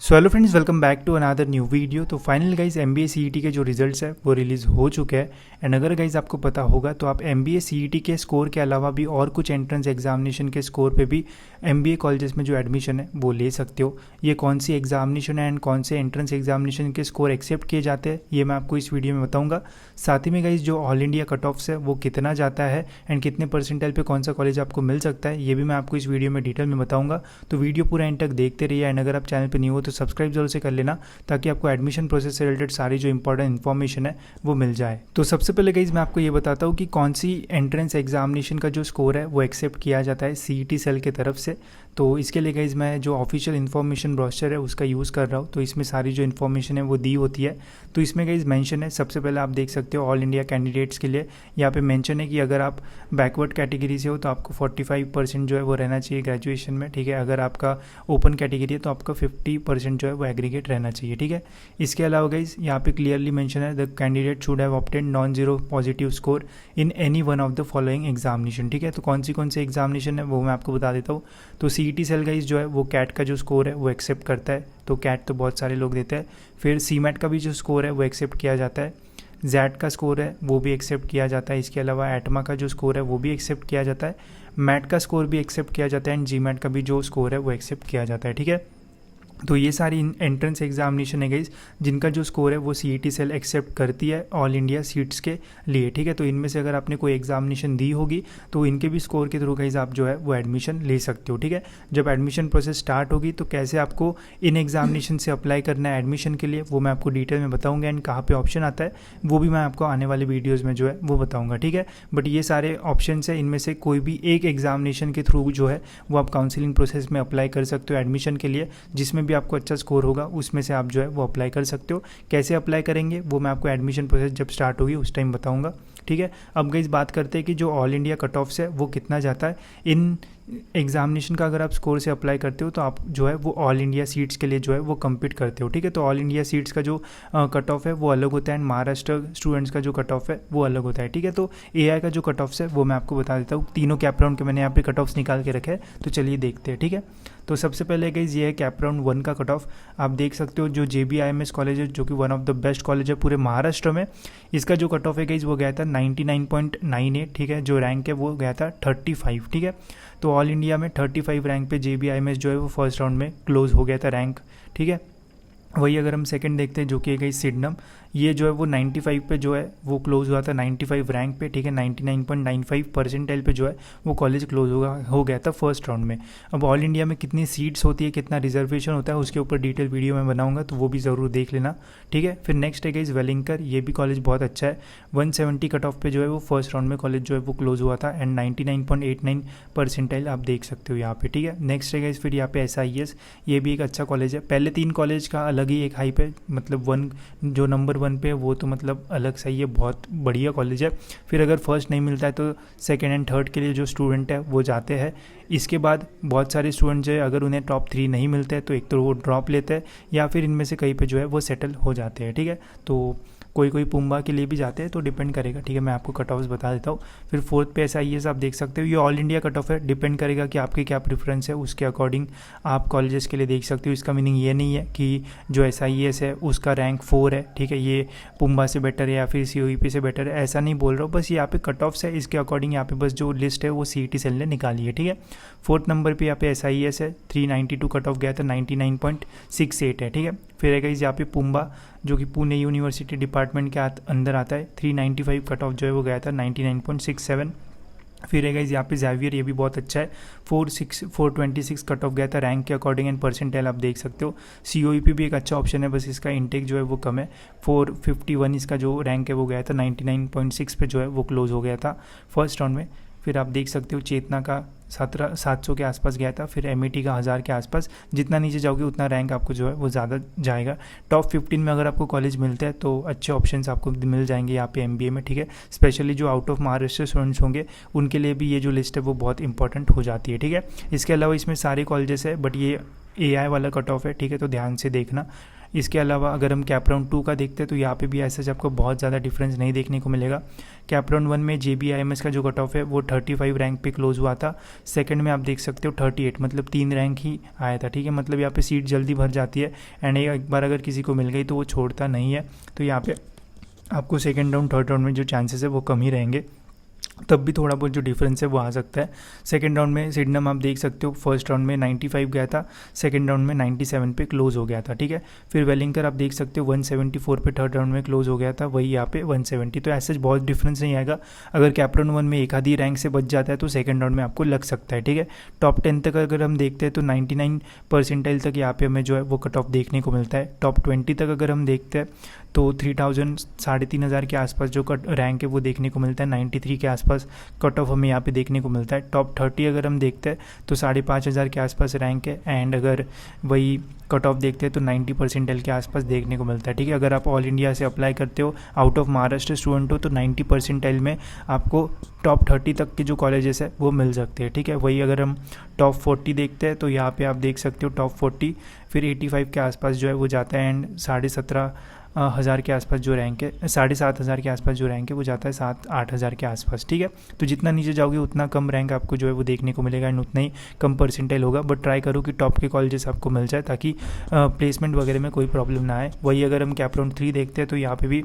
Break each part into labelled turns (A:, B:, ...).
A: So hello friends, welcome back to another new video. तो final guys MBA CET के जो results है वो रिलीज़ हो चुके हैं। एंड अगर गाइज आपको पता होगा तो आप MBA CET के स्कोर के अलावा भी और कुछ एंट्रेंस एग्जामिनेशन के स्कोर पे भी MBA कॉलेजेस में जो एडमिशन है वो ले सकते हो। ये कौन सी एग्जामिनेशन है एंड कौन से एंट्रेंस एग्जामिनेशन के स्कोर एक्सेप्ट किए जाते हैं ये मैं आपको इस वीडियो में बताऊँगा। साथ ही में गाइज जो ऑल इंडिया कट ऑफ्स है वो कितना जाता है एंड कितने परसेंटाइल पे कौन सा कॉलेज आपको मिल सकता है ये भी मैं आपको इस वीडियो में डिटेल में बताऊँगा। तो वीडियो पूरा एंड तक देखते रहिए। एंड अगर आप चैनल पर न्यू हो तो सब्सक्राइब जरूर से कर लेना ताकि आपको एडमिशन प्रोसेस से रिलेटेड सारी जो इंपॉर्टेंट इन्फॉर्मेशन है वो मिल जाए। तो सबसे पहले गाइज मैं आपको ये बताता हूँ कि कौन सी एंट्रेंस एग्जामिनेशन का जो स्कोर है वो एक्सेप्ट किया जाता है CET सेल के तरफ से। तो इसके लिए गाइज मैं जो ऑफिशियल इन्फॉर्मेशन ब्रोशर है उसका यूज़ कर रहा हूँ। तो इसमें सारी जो इन्फॉर्मेशन है वो दी होती है। तो इसमें गाइज मेंशन है, सबसे पहले आप देख सकते हो ऑल इंडिया कैंडिडेट्स के लिए यहाँ पे मेंशन है कि अगर आप बैकवर्ड कैटेगरी से हो तो आपको 45% जो है वो रहना चाहिए ग्रेजुएशन में, ठीक है। अगर आपका ओपन कैटेगरी है तो आपका 50% जो है वो एग्रीगेट रहना चाहिए, ठीक है। इसके अलावा गाइज यहाँ पे क्लियरली मेंशन है the candidate should have obtained non-zero positive score in any one of the following examination, ठीक है। तो कौन सी एग्जामिनेशन है वो मैं आपको बता देता हूँ। तो CET सेल गाइज जो है वो कैट का जो स्कोर है वो एक्सेप्ट करता है। तो कैट तो बहुत सारे लोग देते हैं। फिर CMAT का भी जो स्कोर है वो एक्सेप्ट किया जाता है। जैट का स्कोर है वो भी एक्सेप्ट किया जाता है। इसके अलावा एटमा का जो स्कोर है वो भी एक्सेप्ट किया जाता है। मैट का स्कोर भी एक्सेप्ट किया जाता है एंड GMAT का भी जो स्कोर है वो एक्सेप्ट किया जाता है, ठीक है। तो ये सारी एंट्रेंस एग्जामिनेशन है गाइज जिनका जो स्कोर है वो CET सेल एक्सेप्ट करती है ऑल इंडिया सीट्स के लिए, ठीक है। तो इनमें से अगर आपने कोई एग्जामिनेशन दी होगी तो इनके भी स्कोर के थ्रू गाइज आप जो है वो एडमिशन ले सकते हो, ठीक है। जब एडमिशन प्रोसेस स्टार्ट होगी तो कैसे आपको इन एग्जामिनेशन से अप्लाई करना है एडमिशन के लिए वो मैं आपको डिटेल में बताऊँगा। एंड कहाँ पर ऑप्शन आता है वो भी मैं आपको आने वाले वीडियोज़ में जो है वो बताऊँगा, ठीक है। बट ये सारे ऑप्शन है, इनमें से कोई भी एक एग्जामिनेशन के थ्रू जो है वो आप काउंसिलिंग प्रोसेस में अप्लाई कर सकते हो एडमिशन के लिए। जिसमें भी आपको अच्छा स्कोर होगा उसमें से आप जो है वो अप्लाई कर सकते हो। कैसे अप्लाई करेंगे वो मैं आपको एडमिशन प्रोसेस जब स्टार्ट होगी उस टाइम बताऊंगा, ठीक है। अब गाइस बात करते हैं कि जो ऑल इंडिया कट ऑफ्स है वो कितना जाता है इन एग्जामिनेशन का। अगर आप स्कोर से अप्लाई करते हो तो आप जो है वो ऑल इंडिया सीट्स के लिए जो है वो कम्पीट करते हो, ठीक है। तो ऑल इंडिया सीट्स का जो कट ऑफ है वो अलग होता है एंड महाराष्ट्र स्टूडेंट्स का जो कट ऑफ है वो अलग होता है, ठीक है। तो AI का जो कट ऑफ्स है वो मैं आपको बता देता हूँ। तीनों कैप राउंड के मैंने यहाँ पे कट ऑफ्स निकाल के रखे हैं, तो चलिए देखते हैं, ठीक है। तो सबसे पहले गाइस ये है कैप राउंड 1 का कट ऑफ। आप देख सकते हो जो JBIMS कॉलेज है जो कि one of the best college है पूरे महाराष्ट्र में, इसका जो कट ऑफ है गाइस वो गया था 99.98, ठीक है। जो रैंक है वो गया था 35, ठीक है। तो ऑल इंडिया में 35 रैंक पे JBIMS जो है वो फर्स्ट राउंड में क्लोज हो गया था रैंक, ठीक है। वही अगर हम सेकंड देखते हैं जो कि गई सिडनम, ये जो है वो 95 पे जो है वो क्लोज हुआ था 95 रैंक पे, ठीक है। 99.95 परसेंटाइल पे जो है वो कॉलेज क्लोज हो गया था फर्स्ट राउंड में। अब ऑल इंडिया में कितनी सीट्स होती है, कितना रिजर्वेशन होता है उसके ऊपर डिटेल वीडियो में बनाऊंगा, तो वो भी ज़रूर देख लेना, ठीक है। फिर नेक्स्ट है गाइस वेलिंगकर, ये भी कॉलेज बहुत अच्छा है। 170 कट ऑफ पे जो है वो फर्स्ट राउंड में कॉलेज जो है वो क्लोज हुआ था एंड 99.89 परसेंटाइल आप देख सकते हो यहाँ पे, ठीक है। नेक्स्ट है गाइस फिर यहाँ पे SIS, ये भी एक अच्छा कॉलेज है। पहले 3 कॉलेज का अलग ही एक हाइप है, मतलब जो नंबर 1 पे वो तो मतलब अलग सही है, बहुत बढ़िया कॉलेज है। फिर अगर फर्स्ट नहीं मिलता है तो सेकंड एंड थर्ड के लिए जो स्टूडेंट है वो जाते हैं। इसके बाद बहुत सारे स्टूडेंट जो है अगर उन्हें टॉप 3 नहीं मिलते हैं तो एक तो वो ड्रॉप लेते हैं या फिर इनमें से कहीं पे जो है वो सेटल हो जाते हैं, ठीक है। तो कोई पुम्बा के लिए भी जाते हैं, तो डिपेंड करेगा, ठीक है। मैं आपको कट ऑफ्स बता देता हूँ। फिर 4th पे SIS आप देख सकते हो, ये ऑल इंडिया कट ऑफ है, डिपेंड करेगा कि आपकी क्या प्रेफरेंस है, उसके अकॉर्डिंग आप कॉलेजेस के लिए देख सकते हो। इसका मीनिंग ये नहीं है कि जो SIS है उसका रैंक 4 है, ठीक है, ये पुम्बा से बेटर है या फिर COEP से बेटर है, ऐसा नहीं बोल रहा हूँ। बस यहाँ पे कट ऑफ्स है, इसके अकॉर्डिंग यहाँ पे बस जो लिस्ट है वो CET सेल ने निकाली है, ठीक है। 4th नंबर पे यहाँ पे SIS है, 392 कट ऑफ गया था, 99.68 है, ठीक है। फिर है गाइस यहाँ पे पुम्बा जो कि पुणे यूनिवर्सिटी डिपार्टमेंट के अंदर आता है, 395 कट ऑफ जो है वो गया था 99.67। फिर है गाइस यहाँ पे ज़ेवियर, ये भी बहुत अच्छा है, 426 कट ऑफ गया था रैंक के अकॉर्डिंग एंड परसेंटाइल आप देख सकते हो। COEP भी एक अच्छा ऑप्शन है, बस इसका इनटेक जो है वो कम है। 451 इसका जो रैंक है वो गया था 99.6 पे जो है वो क्लोज हो गया था फर्स्ट राउंड में। फिर आप देख सकते हो चेतना का 700 के आसपास गया था, फिर MIT का 1000 के आसपास। जितना नीचे जाओगे उतना रैंक आपको जो है वो ज़्यादा जाएगा। टॉप 15 में अगर आपको कॉलेज मिलते हैं तो अच्छे ऑप्शंस आपको मिल जाएंगे यहाँ पे MBA में, ठीक है। स्पेशली जो आउट ऑफ महाराष्ट्र स्टूडेंट्स होंगे उनके लिए भी ये जो लिस्ट है वो बहुत इंपॉर्टेंट हो जाती है, ठीक है। इसके अलावा इसमें सारे कॉलेजेस है, बट ये AI वाला कट ऑफ है, ठीक है, तो ध्यान से देखना। इसके अलावा अगर हम कैप राउंड 2 का देखते हैं तो यहाँ पे भी ऐसा आपको बहुत ज़्यादा डिफरेंस नहीं देखने को मिलेगा। कैप राउंड 1 में JBIMS का जो कट ऑफ है वो 35 रैंक पे क्लोज हुआ था। सेकंड में आप देख सकते हो 38, मतलब 3 रैंक ही आया था, ठीक है। मतलब यहाँ पे सीट जल्दी भर जाती है एंड एक बार अगर किसी को मिल गई तो वो छोड़ता नहीं है। तो यहाँ पे आपको सेकंड राउंड थर्ड राउंड में जो चांसेस है वो कम ही रहेंगे, तब भी थोड़ा बहुत जो डिफरेंस है वो आ सकता है। सेकंड राउंड में सिडनम आप देख सकते हो फर्स्ट राउंड में 95 गया था, सेकंड राउंड में 97 पे क्लोज हो गया था, ठीक है। फिर वेलिंगटन आप देख सकते हो 174 पे थर्ड राउंड में क्लोज हो गया था, वही यहाँ पे 170। तो ऐसे बहुत डिफरेंस नहीं आएगा। अगर कैप राउंड 1 में एक आधी रैंक से बच जाता है तो सेकंड राउंड में आपको लग सकता है, ठीक है। टॉप 10 तक अगर हम देखते हैं तो 99 परसेंटाइल तक यहाँ पे हमें जो है वो कट ऑफ देखने को मिलता है। टॉप 20 तक अगर हम देखते हैं तो 3000 3,500 के आसपास जो रैंक है वो देखने को मिलता है। 93 के आसपास कट ऑफ हमें यहाँ पे देखने को मिलता है। टॉप 30 अगर हम देखते हैं तो 5,500 के आसपास रैंक है एंड अगर वही कट ऑफ देखते हैं तो 90 परसेंटाइल के आसपास देखने को मिलता है, ठीक है। अगर आप ऑल इंडिया से अप्लाई करते हो, आउट ऑफ महाराष्ट्र स्टूडेंट हो, तो 90 परसेंटाइल में आपको टॉप 30 तक के जो कॉलेजेस है वो मिल सकते हैं, ठीक है। वही अगर हम टॉप 40 देखते हैं तो यहाँ पे आप देख सकते हो टॉप 40 फिर 85 के आसपास जो है वो जाता है एंड 17,500 के आसपास जो रैंक है, 7,500 के आसपास जो रैंक है वो जाता है 7-8 के आसपास, ठीक है। तो जितना नीचे जाओगे उतना कम रैंक आपको जो है वो देखने को मिलेगा एंड उतना ही कम परसेंटाइल होगा। बट ट्राई करो कि टॉप के कॉलेजेस आपको मिल जाए ताकि प्लेसमेंट वगैरह में कोई प्रॉब्लम ना आए। वही अगर हम कैप राउंड 3 देखते हैं तो यहाँ पे भी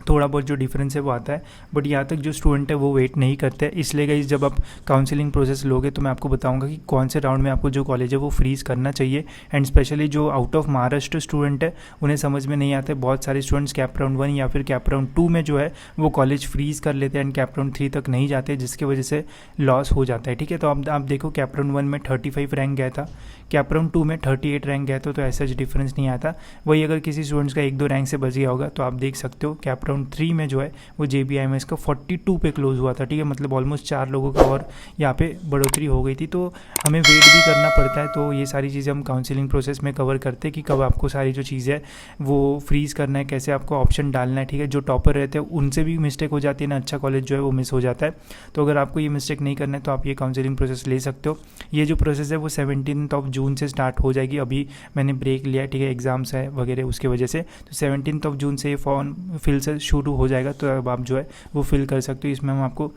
A: थोड़ा बहुत जो डिफरेंस है वो आता है, बट यहाँ तक जो स्टूडेंट है वो वेट नहीं करते। इसलिए गाइस जब आप काउंसलिंग प्रोसेस लोगे तो मैं आपको बताऊंगा कि कौन से राउंड में आपको जो कॉलेज है वो फ्रीज़ करना चाहिए। एंड स्पेशली जो आउट ऑफ महाराष्ट्र स्टूडेंट है उन्हें समझ में नहीं आता है। बहुत सारे स्टूडेंट्स कैप राउंड 1 या फिर कैप राउंड 2 में जो है वो कॉलेज फ्रीज़ कर लेते हैं एंड कैप राउंड 3 तक नहीं जाते, जिसकी वजह से लॉस हो जाता है, ठीक है। तो अब आप देखो कैप राउंड 1 में 35 रैंक गया था, कैप राउंड 2 में 38 रैंक गया था, तो ऐसा डिफरेंस नहीं आता। वही अगर किसी स्टूडेंट्स का 1-2 रैंक से बच गया होगा तो आप देख सकते हो कैप राउंड 3 में जो है वो JBIMS का 42 पे क्लोज हुआ था, ठीक है। मतलब ऑलमोस्ट 4 लोगों का और यहाँ पे बढ़ोतरी हो गई थी। तो हमें वेट भी करना पड़ता है। तो ये सारी चीज़ें हम काउंसलिंग प्रोसेस में कवर करते हैं कि कब आपको सारी जो चीज़ें है वो फ्रीज़ करना है, कैसे आपको ऑप्शन डालना है, ठीक है। जो टॉपर रहते हैं उनसे भी मिस्टेक हो जाती है ना, अच्छा कॉलेज जो है वो मिस हो जाता है। तो अगर आपको ये मिस्टेक नहीं करना है तो आप ये काउंसलिंग प्रोसेस ले सकते हो। ये जो प्रोसेस है वो 17 जून से स्टार्ट हो जाएगी। अभी मैंने ब्रेक लिया है, ठीक है, एग्जाम्स है वगैरह उसकी वजह से। तो 17 जून से ये फॉर्म फिल से शुरू हो जाएगा। तो अब आप जो है वो फिल कर सकते हो। इसमें हम आपको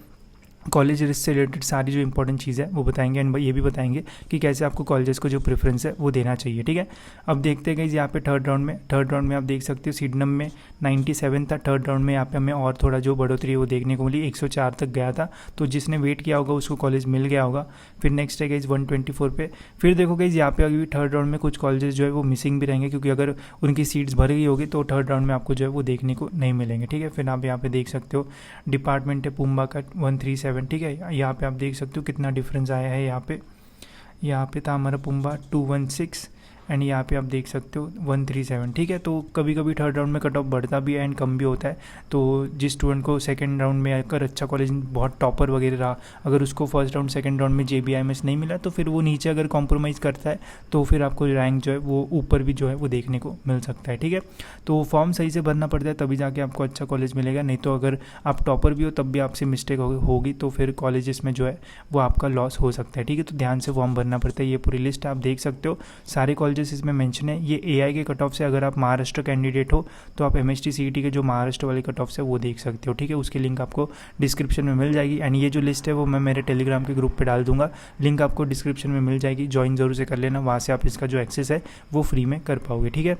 A: कॉलेज से रिलेटेड सारी जो इंपॉर्टेंट चीज़ है वो बताएंगे एंड ये भी बताएंगे कि कैसे आपको कॉलेजेस को जो प्रेफरेंस है वो देना चाहिए, ठीक है। अब देखते हैं यहाँ पे थर्ड राउंड में आप देख सकते हो सिडनम में 97 था। थर्ड राउंड में यहाँ पे हमें और थोड़ा जो बढ़ोतरी है वो देखने को मिली, 104 तक गया था। तो जिसने वेट किया होगा उसको कॉलेज मिल गया होगा। फिर नेक्स्ट है गाइज 124 पे। फिर देखो गाइज यहाँ पे अभी थर्ड राउंड में कुछ कॉलेजेस जो है वो मिसिंग भी रहेंगे, क्योंकि अगर उनकी सीट्स भर गई होगी तो थर्ड राउंड में आपको जो है वो देखने को नहीं मिलेंगे, ठीक है। फिर आप यहाँ पे देख सकते हो डिपार्टमेंट है पुम्बा का 137, ठीक है। यहाँ पे आप देख सकते हो कितना डिफरेंस आया है। यहाँ पे था हमारा पुम्बा 216 एंड यहाँ पे आप देख सकते हो 137, ठीक है। तो कभी कभी थर्ड राउंड में कट ऑफ बढ़ता भी है एंड कम भी होता है। तो जिस स्टूडेंट को सेकंड राउंड में अगर अच्छा कॉलेज बहुत टॉपर वगैरह रहा, अगर उसको फर्स्ट राउंड सेकंड राउंड में JBIMS नहीं मिला तो फिर वो नीचे अगर कॉम्प्रोमाइज़ करता है तो फिर आपको रैंक जो है वो ऊपर भी जो है वो देखने को मिल सकता है, ठीक है। तो फॉर्म सही से भरना पड़ता है तभी जाके आपको अच्छा कॉलेज मिलेगा, नहीं तो अगर आप टॉपर भी हो तब भी आपसे मिस्टेक होगी तो फिर कॉलेजेस में जो है वो आपका लॉस हो सकता है, ठीक है। तो ध्यान से फॉर्म भरना पड़ता है। ये पूरी लिस्ट आप देख सकते हो, सारे कॉलेज इसमें मेंशन है। ये AI के कट ऑफ से अगर आप महाराष्ट्र कैंडिडेट हो तो आप MHT CET के जो महाराष्ट्र वाले कट ऑफ से वो देख सकते हो, ठीक है। उसकी लिंक आपको डिस्क्रिप्शन में मिल जाएगी एंड ये जो लिस्ट है वो मैं मेरे टेलीग्राम के ग्रुप पे डाल दूंगा, लिंक आपको डिस्क्रिप्शन में मिल जाएगी। ज्वाइन जरूर से कर लेना, वहाँ से आप इसका जो एक्सेस है वो फ्री में कर पाओगे, ठीक है।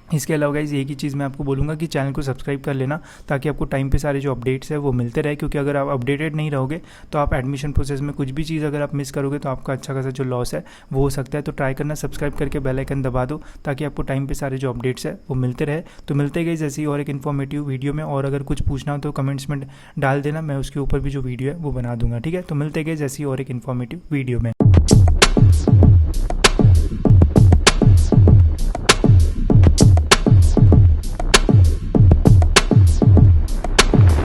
A: इसके अलावा गाइज एक ही चीज़ मैं आपको बोलूँगा कि चैनल को सब्सक्राइब कर लेना ताकि आपको टाइम पे सारे जो अपडेट्स है वो मिलते रहे, क्योंकि अगर आप अपडेटेड नहीं रहोगे तो आप एडमिशन प्रोसेस में कुछ भी चीज़ अगर आप मिस करोगे तो आपका अच्छा खासा जो लॉस है वो हो सकता है। तो ट्राई करना सब्सक्राइब करके बेल आइकन दबा दो ताकि आपको टाइम पे सारे जो अपडेट्स है वो मिलते रहे। तो मिलते गए जैसे ही और एक इन्फॉर्मेटिव वीडियो में, और अगर कुछ पूछना हो तो कमेंट्स में डाल देना, मैं उसके ऊपर भी जो वीडियो है वो बना दूंगा, ठीक है। तो मिलते गए जैसे ही और एक इन्फॉर्मेटिव वीडियो में।